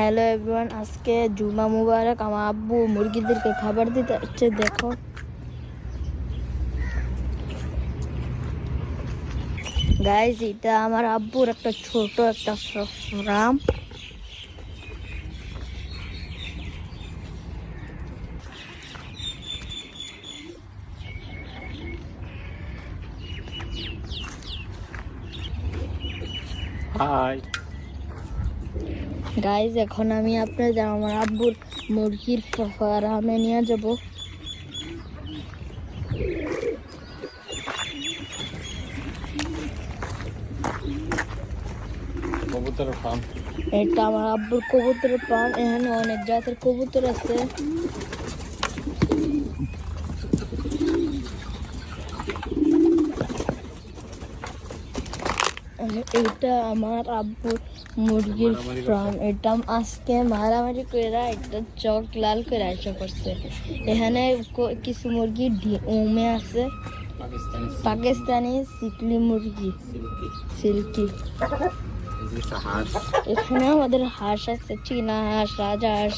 Hello everyone, আজকে জুমা মুবারক। আমার আব্বু মুরগিদেরকে খাবার দিতে হচ্ছে। দেখো গাইস, এটা আমার আব্বুর একটা ছোট একটা ফার্ম। হাই গাইস, এখন আমি আপনাদের আমার আব্বুর মুরগির ফার্মে নিয়ে যাব। কবুতরের ফার্ম। এটা আমার আব্বুর কবুতরের ফার্ম। এখানে অনেক জাতের কবুতর আছে। এটা আমার আব্বুর মুরগির ফার্ম। এটা আজকে মারামারি করে এটা চক লাল করে আইসা করছে। এখানে কিছু মুরগি ওমে আছে, পাকিস্তানি সিকলি মুরগি, সিল্কি। এখানে আমাদের হাঁস আছে, চীনা হাঁস, রাজহাঁস।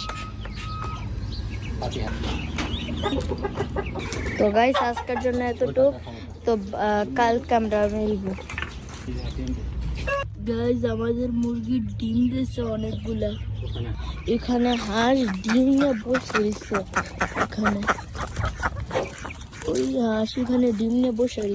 তো গাইস, আজকের জন্য এতটুক। তো কালকে আমরা মিলবো। গাইস, আমাদের মুরগির ডিম দিয়েছে অনেকগুলা। এখানে হাঁস ডিম নিয়ে বসে রয়েছে। এখানে ওই হাঁস এখানে ডিম নিয়ে বসে রয়েছে।